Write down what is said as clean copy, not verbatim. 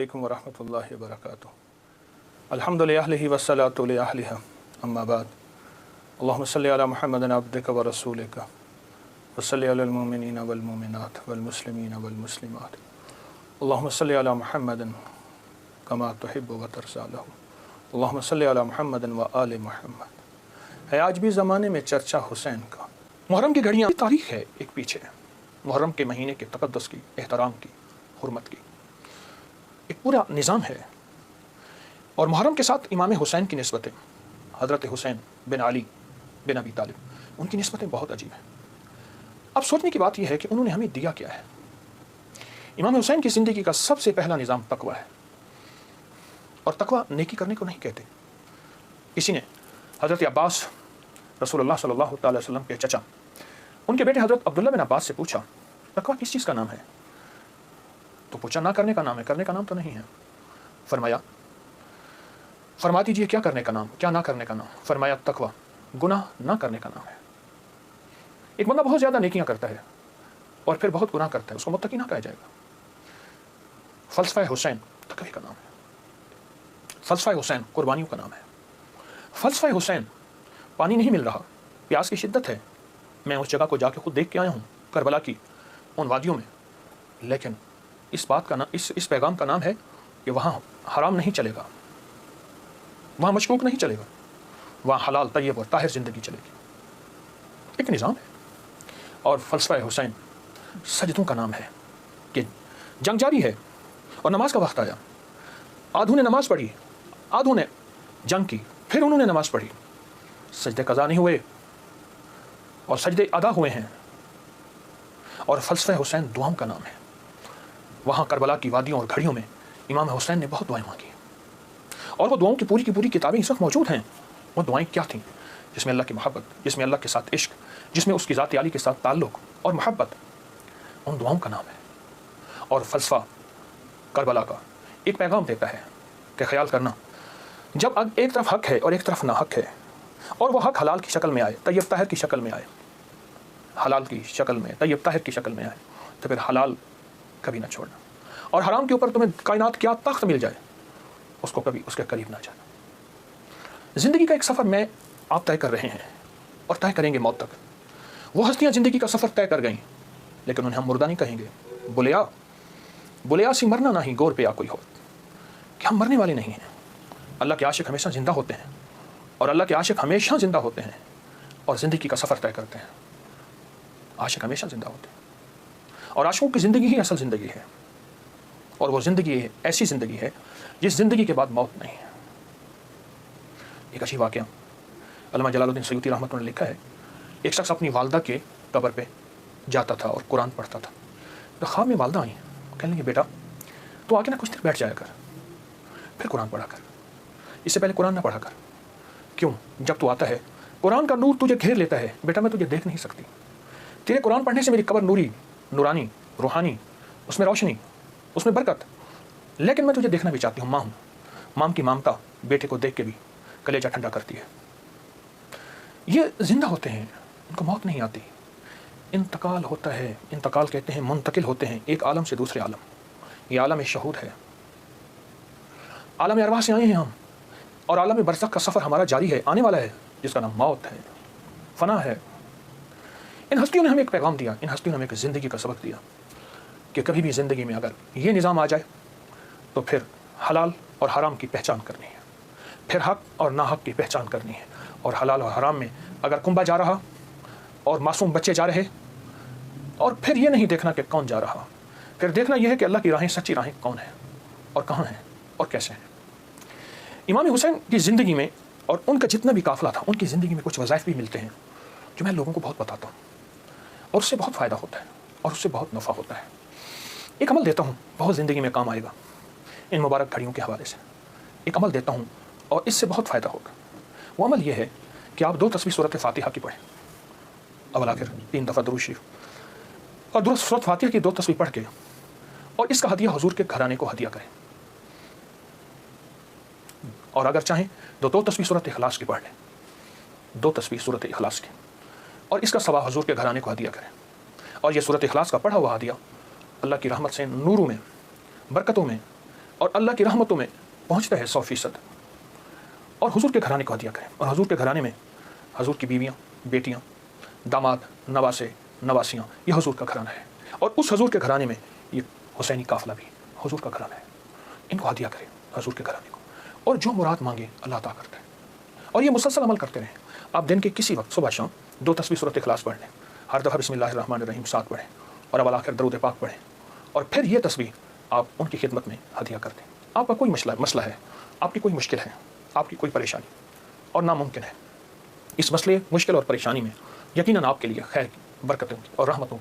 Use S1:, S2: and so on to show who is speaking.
S1: علیکم ورحمۃ اللہ وبرکاتہ۔ الحمدللہ والصلاۃ علیہ اما بعد، اللہم صلی علی محمد عبدک ورسولک وصلی علی المؤمنین والمؤمنات والمسلمین والمسلمات، اللہم صلی علی محمد کما تحب وترضی، اللہم صلی علی محمد وآل محمد۔ ہے آج بھی زمانے میں چرچا حسین کا۔ محرم کی گھڑیاں تاریخ ہے ایک پیچھے، محرم کے مہینے کے تقدس کی، احترام کی، حرمت کی ایک پورا نظام ہے، اور محرم کے ساتھ امام حسین کی نسبتیں، حضرت حسین بن علی بن ابی طالب، ان کی نسبتیں بہت عجیب ہیں۔ اب سوچنے کی بات یہ ہے کہ انہوں نے ہمیں دیا کیا ہے۔ امام حسین کی زندگی کا سب سے پہلا نظام تقوی ہے، اور تقوی نیکی کرنے کو نہیں کہتے۔ کسی نے حضرت عباس رسول اللہ صلی اللہ تعالی وسلم کے چچا، ان کے بیٹے حضرت عبداللہ بن عباس سے پوچھا تقوی کس چیز کا نام ہے؟ تو پوچھا نہ کرنے کا نام ہے، کرنے کا نام تو نہیں ہے۔ فرما دیجئے کیا کرنے کا نام، کیا نہ کرنے کا نام؟ فرمایا تقوی گناہ نہ کرنے کا نام ہے۔ ایک بندہ بہت زیادہ نیکیاں کرتا ہے اور پھر بہت گناہ کرتا ہے، اس کو متقی نہ کہا جائے گا۔ فلسفہ حسین تقوی کا نام ہے، فلسفہ حسین قربانیوں کا نام ہے۔ فلسفہ حسین پانی نہیں مل رہا، پیاس کی شدت ہے، میں اس جگہ کو جا کے خود دیکھ کے آیا ہوں، کربلا کی ان وادیوں میں، لیکن اس بات کا اس پیغام کا نام ہے کہ وہاں حرام نہیں چلے گا، وہاں مشکوک نہیں چلے گا، وہاں حلال طیب اور طاہر زندگی چلے گی۔ ایک نظام ہے۔ اور فلسفہ حسین سجدوں کا نام ہے کہ جنگ جاری ہے اور نماز کا وقت آیا، آدھوں نے نماز پڑھی، آدھوں نے جنگ کی، پھر انہوں نے نماز پڑھی، سجدے قضا نہیں ہوئے اور سجدے ادا ہوئے ہیں۔ اور فلسفہ حسین دعاؤں کا نام ہے۔ وہاں کربلا کی وادیوں اور گھڑیوں میں امام حسین نے بہت دعائیں مانگی، اور وہ دعاؤں کی پوری کتابیں اس وقت موجود ہیں۔ وہ دعائیں کیا تھیں؟ جس میں اللہ کی محبت، جس میں اللہ کے ساتھ عشق، جس میں اس کی ذات عالی کے ساتھ تعلق اور محبت، ان دعاؤں کا نام ہے۔ اور فلسفہ کربلا کا ایک پیغام دیتا ہے کہ خیال کرنا، جب ایک طرف حق ہے اور ایک طرف ناحق ہے، اور وہ حق حلال کی شکل میں آئے، طیب طاہر کی شکل میں آئے، حلال کی شکل میں، طیب طاہر کی شکل میں آئے، تو پھر حلال کبھی نہ چھوڑنا، اور حرام کے اوپر تمہیں کائنات کیا تخت مل جائے، اس کو کبھی اس کے قریب نہ جانا۔ زندگی کا ایک سفر میں آپ طے کر رہے ہیں اور طے کریں گے موت تک۔ وہ ہستیاں زندگی کا سفر طے کر گئیں، لیکن انہیں ہم مردہ نہیں کہیں گے۔ بولیا سی مرنا نہیں گور پہ یا کوئی ہو، کہ ہم مرنے والے نہیں ہیں۔ اللہ کے عاشق ہمیشہ زندہ ہوتے ہیں، اور اللہ کے عاشق ہمیشہ زندہ ہوتے ہیں اور زندگی کا سفر طے کرتے ہیں۔ عاشق ہمیشہ زندہ ہوتے ہیں، اور عاشقوں کی زندگی ہی اصل زندگی ہے، اور وہ زندگی ایسی زندگی ہے جس زندگی کے بعد موت نہیں ہے۔ ایک عجیب واقعہ علامہ جلال الدین سیوطی رحمۃ اللہ نے لکھا ہے، ایک شخص اپنی والدہ کے قبر پہ جاتا تھا اور قرآن پڑھتا تھا، تو خواب میں والدہ آئیں، کہنے لگے بیٹا تو آ کے کچھ دیر بیٹھ جایا کر، پھر قرآن پڑھا کر، اس سے پہلے قرآن نہ پڑھا کر۔ کیوں؟ جب تو آتا ہے قرآن کا نور تجھے گھیر لیتا ہے، بیٹا میں تجھے دیکھ نہیں سکتی، تیرے قرآن پڑھنے سے میری قبر نورانی روحانی، اس میں روشنی، اس میں برکت، لیکن میں تجھے دیکھنا بھی چاہتی ہوں، ماں ہوں۔ ماں کی مامتا بیٹے کو دیکھ کے بھی کلیجہ ٹھنڈا کرتی ہے۔ یہ زندہ ہوتے ہیں، ان کو موت نہیں آتی، انتقال ہوتا ہے۔ انتقال کہتے ہیں منتقل ہوتے ہیں ایک عالم سے دوسرے عالم۔ یہ عالم شہود ہے، عالم ارواح سے آئے ہیں ہم، اور عالم برزخ کا سفر ہمارا جاری ہے، آنے والا ہے، جس کا نام موت ہے، فنا ہے۔ ان ہستیوں نے ہمیں ایک پیغام دیا، ان ہستیوں نے ہمیں ایک زندگی کا سبق دیا کہ کبھی بھی زندگی میں اگر یہ نظام آ جائے تو پھر حلال اور حرام کی پہچان کرنی ہے، پھر حق اور ناحق کی پہچان کرنی ہے، اور حلال اور حرام میں اگر کنبا جا رہا اور معصوم بچے جا رہے، اور پھر یہ نہیں دیکھنا کہ کون جا رہا، پھر دیکھنا یہ ہے کہ اللہ کی راہیں سچی راہیں کون ہیں اور کہاں ہیں اور کیسے ہیں۔ امام حسین کی زندگی میں اور ان کا جتنا بھی قافلہ تھا، ان کی زندگی میں کچھ وظائف بھی ملتے ہیں جو میں لوگوں کو بہت بتاتا ہوں، اور اس سے بہت فائدہ ہوتا ہے اور اس سے بہت نفع ہوتا ہے۔ ایک عمل دیتا ہوں، بہت زندگی میں کام آئے گا، ان مبارک گھڑیوں کے حوالے سے ایک عمل دیتا ہوں اور اس سے بہت فائدہ ہوگا۔ وہ عمل یہ ہے کہ آپ 2 تسبیح سورۃ فاتحہ کی پڑھیں، اول آخر 3 دفعہ درود شریف، اور سورۃ فاتحہ کی 2 تسبیح پڑھ کے اور اس کا ہدیہ حضور کے گھرانے کو ہدیہ کریں، اور اگر چاہیں تو 2 تسبیح سورۃ اخلاص کی پڑھ لیں، 2 تسبیح سورۃ اخلاص کی، اور اس کا ثواب حضور کے گھرانے کو ہدیہ کریں۔ اور یہ سورۃ اخلاص کا پڑھا ہوا ہدیہ اللہ کی رحمت سے نوروں میں، برکتوں میں، اور اللہ کی رحمتوں میں پہنچتا ہے 100%. اور حضور کے گھرانے کو ہدیہ کریں. اور حضور کے گھرانے میں حضور کی بیویاں، بیٹیاں، داماد، نواسے، نواسیاں، یہ حضور کا گھرانہ ہے. اور اس حضور کے گھرانے میں یہ حسینی قافلہ بھی حضور کا گھرانہ ہے. ان کو ہدیہ کریں حضور کے گھرانے کو. اور جو مراد مانگے اللہ عطا کرتا ہے. اور یہ مسلسل عمل کرتے رہیں. آپ دن کے کسی وقت صبح شام 2 تسبیح سورۃ اخلاص پڑھ لیں. ہر دفعہ بسم اللہ الرحمن الرحیم 7 پڑھیں اور اول آخر درود پاک پڑھیں. اور پھر یہ تسبیح آپ ان کی خدمت میں ہدیہ کر دیں. آپ کا کوئی مسئلہ ہے، آپ کی کوئی مشکل ہے، آپ کی کوئی پریشانی اور ناممکن ہے، اس مسئلے، مشکل اور پریشانی میں یقیناً آپ کے لیے خیر کی، برکتوں کی اور رحمتوں کی